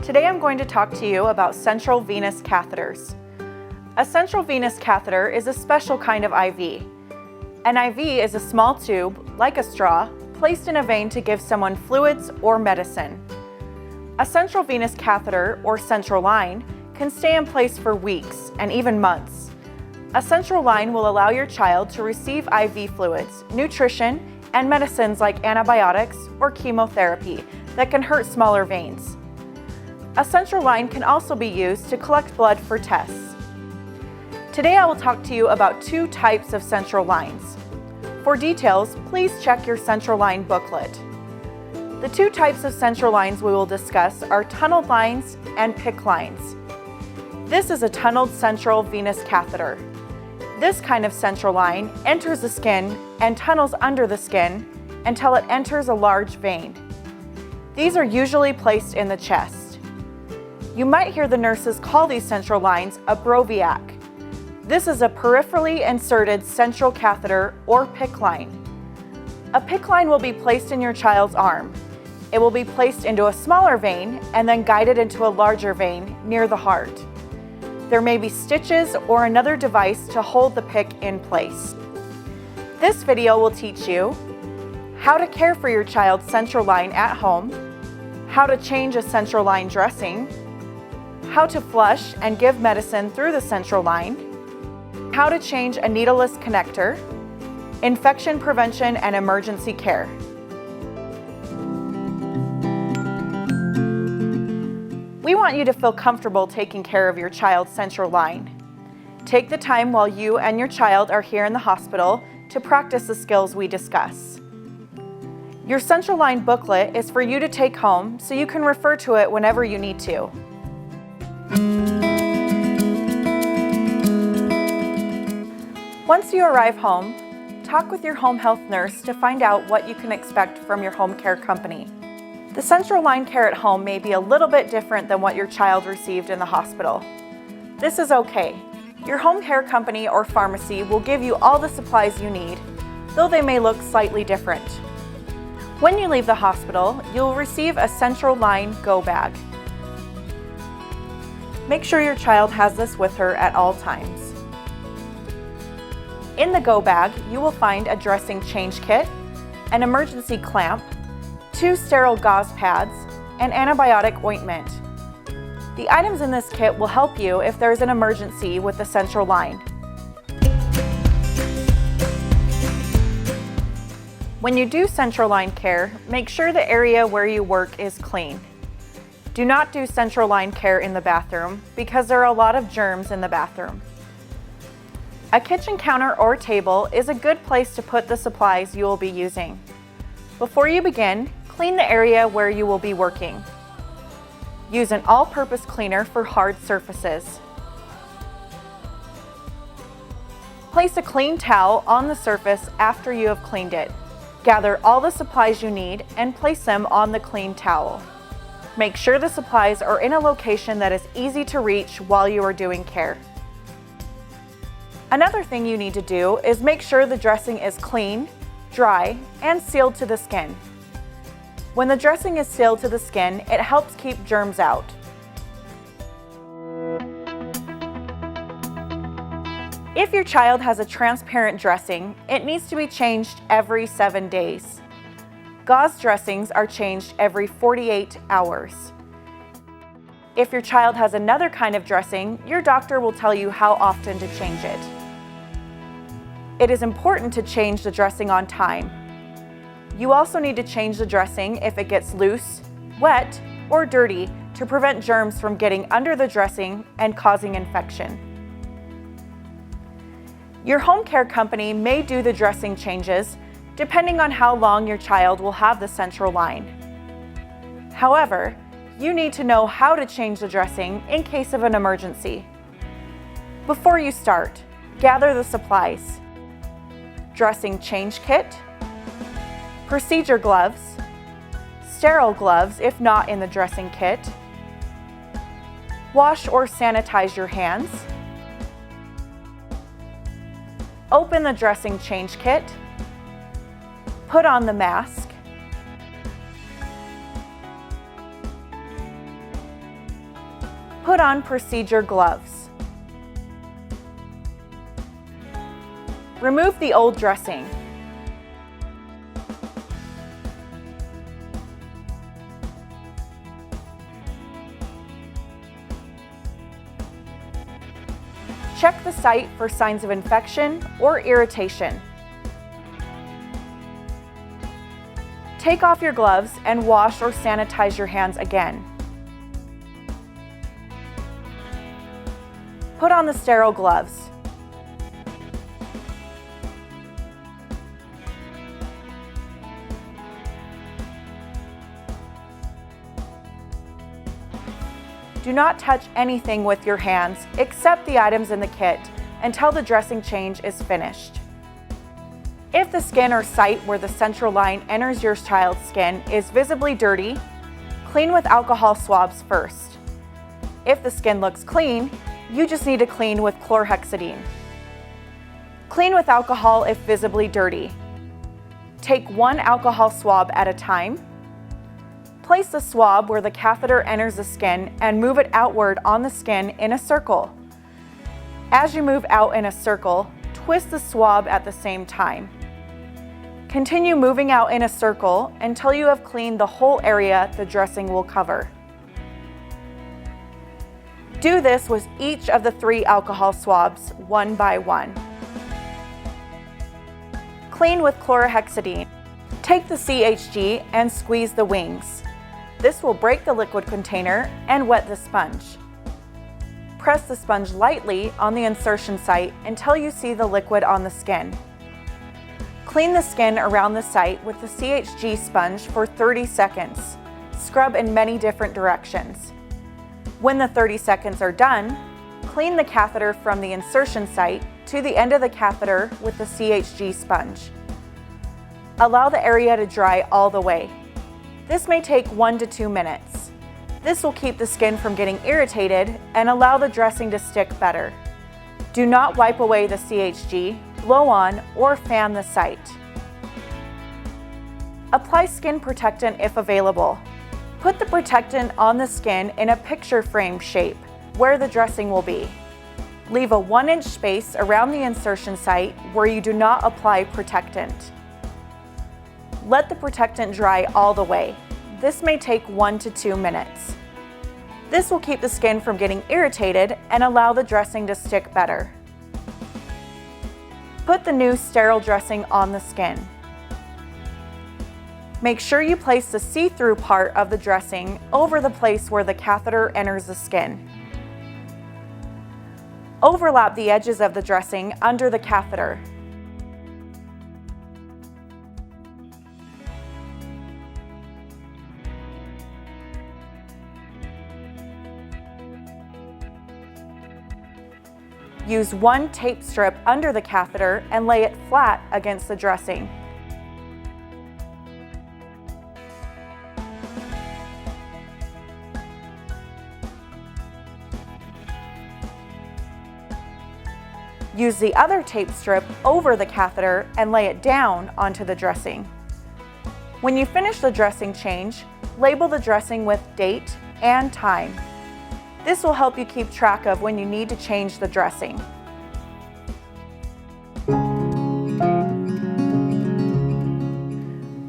Today I'm going to talk to you about central venous catheters. A central venous catheter is a special kind of IV. An IV is a small tube, like a straw, placed in a vein to give someone fluids or medicine. A central venous catheter, or central line, can stay in place for weeks and even months. A central line will allow your child to receive IV fluids, nutrition, and medicines like antibiotics or chemotherapy that can hurt smaller veins. A central line can also be used to collect blood for tests. Today I will talk to you about two types of central lines. For details, please check your central line booklet. The two types of central lines we will discuss are tunneled lines and PICC lines. This is a tunneled central venous catheter. This kind of central line enters the skin and tunnels under the skin until it enters a large vein. These are usually placed in the chest. You might hear the nurses call these central lines a Broviac. This is a peripherally inserted central catheter or PICC line. A PICC line will be placed in your child's arm. It will be placed into a smaller vein and then guided into a larger vein near the heart. There may be stitches or another device to hold the PICC in place. This video will teach you how to care for your child's central line at home, how to change a central line dressing, how to flush and give medicine through the central line, how to change a needleless connector, infection prevention and emergency care. We want you to feel comfortable taking care of your child's central line. Take the time while you and your child are here in the hospital to practice the skills we discuss. Your central line booklet is for you to take home so you can refer to it whenever you need to. Once you arrive home, talk with your home health nurse to find out what you can expect from your home care company. The central line care at home may be a little bit different than what your child received in the hospital. This is okay. Your home care company or pharmacy will give you all the supplies you need, though they may look slightly different. When you leave the hospital, you'll receive a central line go bag. Make sure your child has this with her at all times. In the go bag, you will find a dressing change kit, an emergency clamp, 2 sterile gauze pads, and antibiotic ointment. The items in this kit will help you if there is an emergency with the central line. When you do central line care, make sure the area where you work is clean. Do not do central line care in the bathroom because there are a lot of germs in the bathroom. A kitchen counter or table is a good place to put the supplies you will be using. Before you begin, clean the area where you will be working. Use an all-purpose cleaner for hard surfaces. Place a clean towel on the surface after you have cleaned it. Gather all the supplies you need and place them on the clean towel. Make sure the supplies are in a location that is easy to reach while you are doing care. Another thing you need to do is make sure the dressing is clean, dry, and sealed to the skin. When the dressing is sealed to the skin, it helps keep germs out. If your child has a transparent dressing, it needs to be changed every 7 days. Gauze dressings are changed every 48 hours. If your child has another kind of dressing, your doctor will tell you how often to change it. It is important to change the dressing on time. You also need to change the dressing if it gets loose, wet, or dirty to prevent germs from getting under the dressing and causing infection. Your home care company may do the dressing changes depending on how long your child will have the central line. However, you need to know how to change the dressing in case of an emergency. Before you start, gather the supplies: dressing change kit, procedure gloves, sterile gloves if not in the dressing kit, wash or sanitize your hands, open the dressing change kit, put on the mask, Put on procedure gloves. Remove the old dressing. Check the site for signs of infection or irritation. Take off your gloves and wash or sanitize your hands again. Put on the sterile gloves. Do not touch anything with your hands except the items in the kit until the dressing change is finished. If the skin or site where the central line enters your child's skin is visibly dirty, clean with alcohol swabs first. If the skin looks clean, you just need to clean with chlorhexidine. Clean with alcohol if visibly dirty. Take one alcohol swab at a time. Place the swab where the catheter enters the skin and move it outward on the skin in a circle. As you move out in a circle, twist the swab at the same time. Continue moving out in a circle until you have cleaned the whole area the dressing will cover. Do this with each of the 3 alcohol swabs, one by one. Clean with chlorhexidine. Take the CHG and squeeze the wings. This will break the liquid container and wet the sponge. Press the sponge lightly on the insertion site until you see the liquid on the skin. Clean the skin around the site with the CHG sponge for 30 seconds. Scrub in many different directions. When the 30 seconds are done, clean the catheter from the insertion site to the end of the catheter with the CHG sponge. Allow the area to dry all the way. This may take 1 to 2 minutes. This will keep the skin from getting irritated and allow the dressing to stick better. Do not wipe away the CHG, blow on, or fan the site. Apply skin protectant if available. Put the protectant on the skin in a picture frame shape where the dressing will be. Leave a 1-inch space around the insertion site where you do not apply protectant. Let the protectant dry all the way. This may take 1 to 2 minutes. This will keep the skin from getting irritated and allow the dressing to stick better. Put the new sterile dressing on the skin. Make sure you place the see-through part of the dressing over the place where the catheter enters the skin. Overlap the edges of the dressing under the catheter. Use one tape strip under the catheter and lay it flat against the dressing. Use the other tape strip over the catheter and lay it down onto the dressing. When you finish the dressing change, label the dressing with date and time. This will help you keep track of when you need to change the dressing.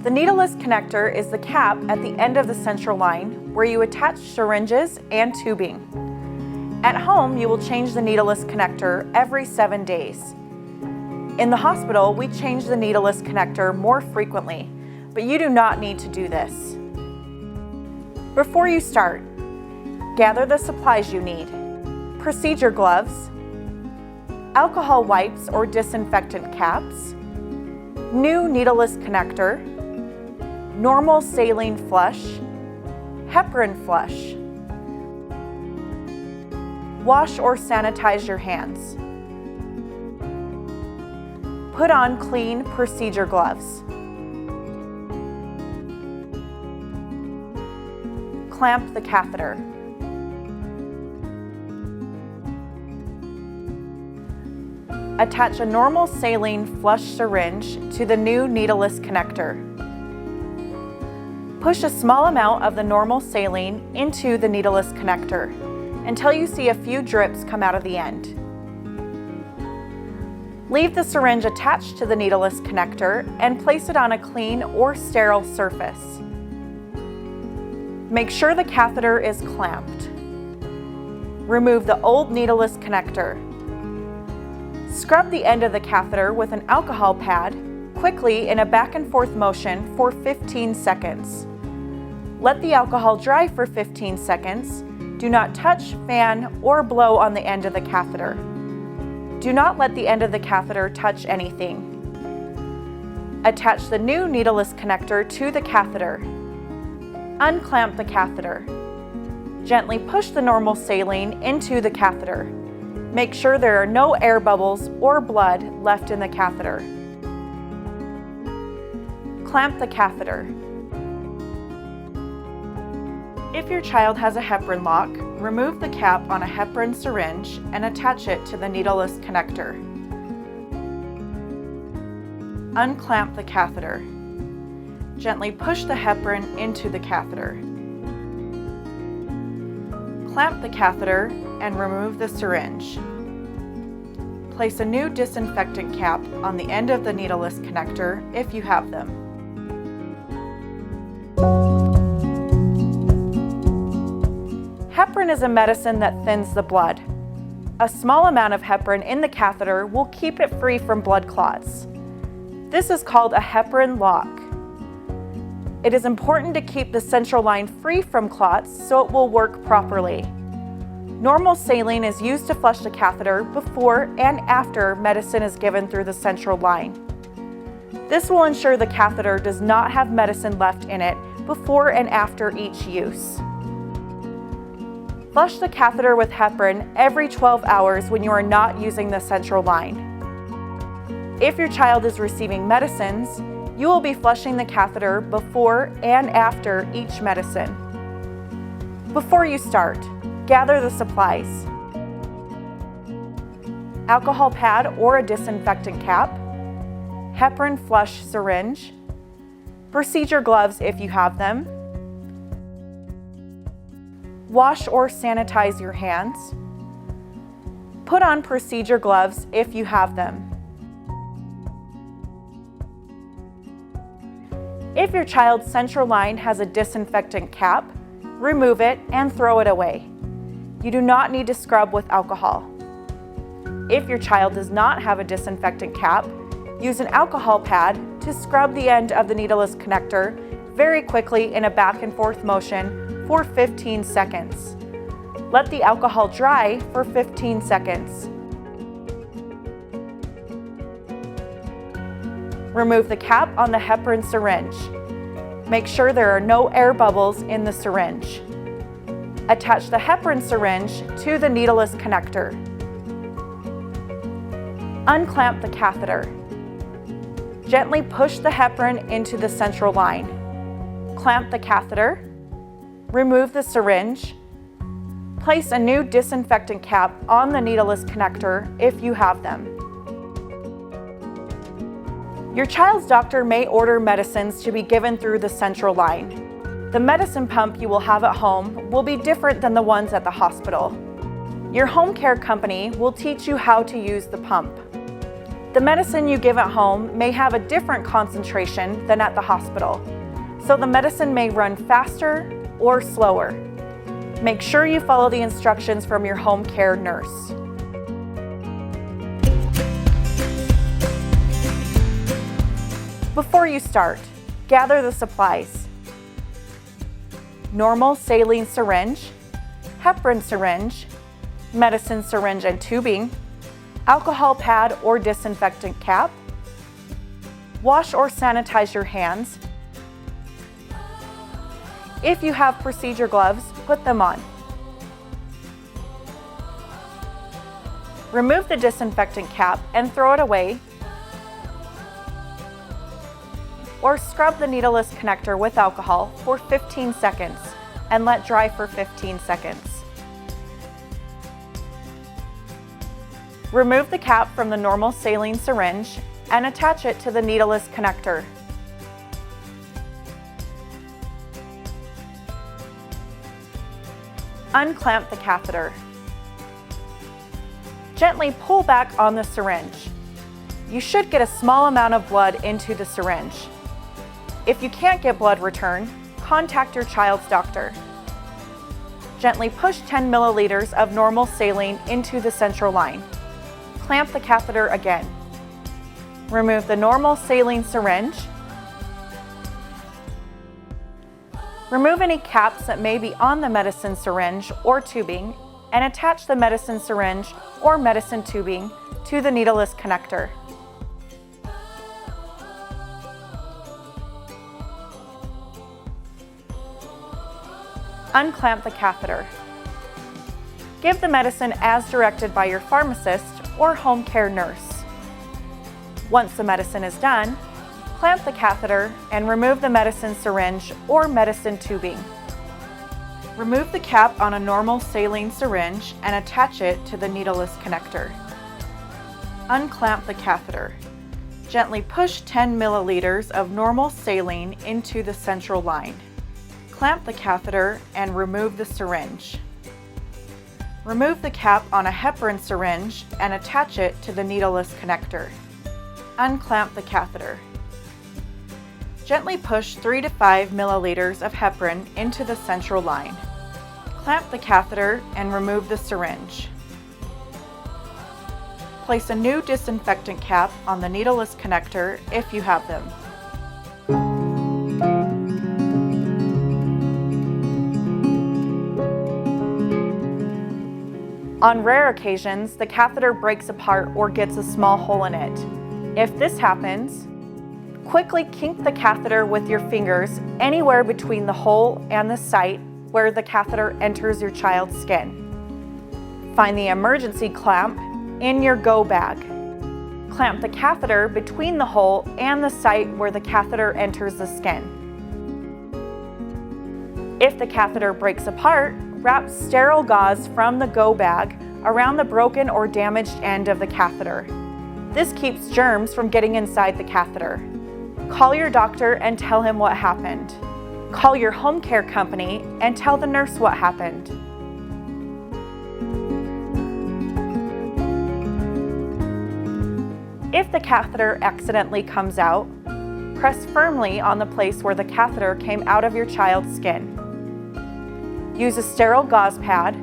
The needleless connector is the cap at the end of the central line where you attach syringes and tubing. At home, you will change the needleless connector every 7 days. In the hospital, we change the needleless connector more frequently, but you do not need to do this. Before you start, gather the supplies you need: procedure gloves, alcohol wipes or disinfectant caps, new needleless connector, normal saline flush, heparin flush. Wash or sanitize your hands. Put on clean procedure gloves. Clamp the catheter. Attach a normal saline flush syringe to the new needleless connector. Push a small amount of the normal saline into the needleless connector until you see a few drips come out of the end. Leave the syringe attached to the needleless connector and place it on a clean or sterile surface. Make sure the catheter is clamped. Remove the old needleless connector. Scrub the end of the catheter with an alcohol pad quickly in a back and forth motion for 15 seconds. Let the alcohol dry for 15 seconds. Do not touch, fan, or blow on the end of the catheter. Do not let the end of the catheter touch anything. Attach the new needleless connector to the catheter. Unclamp the catheter. Gently push the normal saline into the catheter. Make sure there are no air bubbles or blood left in the catheter. Clamp the catheter. If your child has a heparin lock, remove the cap on a heparin syringe and attach it to the needleless connector. Unclamp the catheter. Gently push the heparin into the catheter. Clamp the catheter and remove the syringe. Place a new disinfectant cap on the end of the needleless connector if you have them. Heparin is a medicine that thins the blood. A small amount of heparin in the catheter will keep it free from blood clots. This is called a heparin lock. It is important to keep the central line free from clots so it will work properly. Normal saline is used to flush the catheter before and after medicine is given through the central line. This will ensure the catheter does not have medicine left in it before and after each use. Flush the catheter with heparin every 12 hours when you are not using the central line. If your child is receiving medicines, you will be flushing the catheter before and after each medicine. Before you start, gather the supplies. Alcohol pad or a disinfectant cap, heparin flush syringe, procedure gloves if you have them, wash or sanitize your hands, put on procedure gloves if you have them. If your child's central line has a disinfectant cap, remove it and throw it away. You do not need to scrub with alcohol. If your child does not have a disinfectant cap, use an alcohol pad to scrub the end of the needleless connector very quickly in a back and forth motion for 15 seconds. Let the alcohol dry for 15 seconds. Remove the cap on the heparin syringe. Make sure there are no air bubbles in the syringe. Attach the heparin syringe to the needleless connector. Unclamp the catheter. Gently push the heparin into the central line. Clamp the catheter. Remove the syringe. Place a new disinfectant cap on the needleless connector if you have them. Your child's doctor may order medicines to be given through the central line. The medicine pump you will have at home will be different than the ones at the hospital. Your home care company will teach you how to use the pump. The medicine you give at home may have a different concentration than at the hospital, so the medicine may run faster or slower. Make sure you follow the instructions from your home care nurse. Before you start, gather the supplies. Normal saline syringe, heparin syringe, medicine syringe and tubing, alcohol pad or disinfectant cap. Wash or sanitize your hands. If you have procedure gloves, put them on. Remove the disinfectant cap and throw it away, or scrub the needleless connector with alcohol for 15 seconds and let dry for 15 seconds. Remove the cap from the normal saline syringe and attach it to the needleless connector. Unclamp the catheter. Gently pull back on the syringe. You should get a small amount of blood into the syringe. If you can't get blood return, contact your child's doctor. Gently push 10 milliliters of normal saline into the central line. Clamp the catheter again. Remove the normal saline syringe. Remove any caps that may be on the medicine syringe or tubing and attach the medicine syringe or medicine tubing to the needleless connector. Unclamp the catheter. Give the medicine as directed by your pharmacist or home care nurse. Once the medicine is done, clamp the catheter and remove the medicine syringe or medicine tubing. Remove the cap on a normal saline syringe and attach it to the needleless connector. Unclamp the catheter. Gently push 10 milliliters of normal saline into the central line. Clamp the catheter and remove the syringe. Remove the cap on a heparin syringe and attach it to the needleless connector. Unclamp the catheter. Gently push 3 to 5 milliliters of heparin into the central line. Clamp the catheter and remove the syringe. Place a new disinfectant cap on the needleless connector if you have them. On rare occasions, the catheter breaks apart or gets a small hole in it. If this happens, quickly kink the catheter with your fingers anywhere between the hole and the site where the catheter enters your child's skin. Find the emergency clamp in your go bag. Clamp the catheter between the hole and the site where the catheter enters the skin. If the catheter breaks apart, wrap sterile gauze from the go bag around the broken or damaged end of the catheter. This keeps germs from getting inside the catheter. Call your doctor and tell him what happened. Call your home care company and tell the nurse what happened. If the catheter accidentally comes out, press firmly on the place where the catheter came out of your child's skin. Use a sterile gauze pad,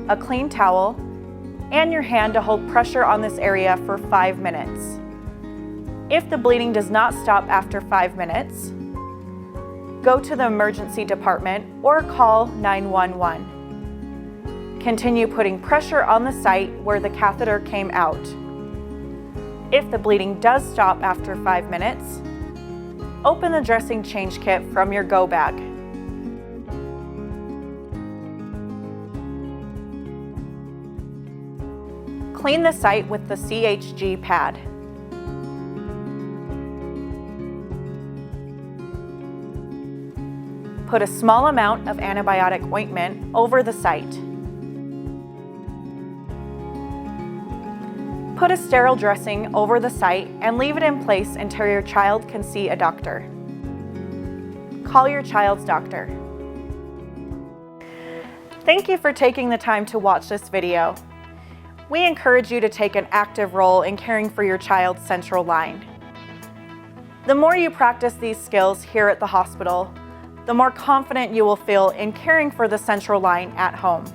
a clean towel, and your hand to hold pressure on this area for 5 minutes. If the bleeding does not stop after 5 minutes, go to the emergency department or call 911. Continue putting pressure on the site where the catheter came out. If the bleeding does stop after 5 minutes, open the dressing change kit from your go bag. Clean the site with the CHG pad. Put a small amount of antibiotic ointment over the site. Put a sterile dressing over the site and leave it in place until your child can see a doctor. Call your child's doctor. Thank you for taking the time to watch this video. We encourage you to take an active role in caring for your child's central line. The more you practice these skills here at the hospital, the more confident you will feel in caring for the central line at home.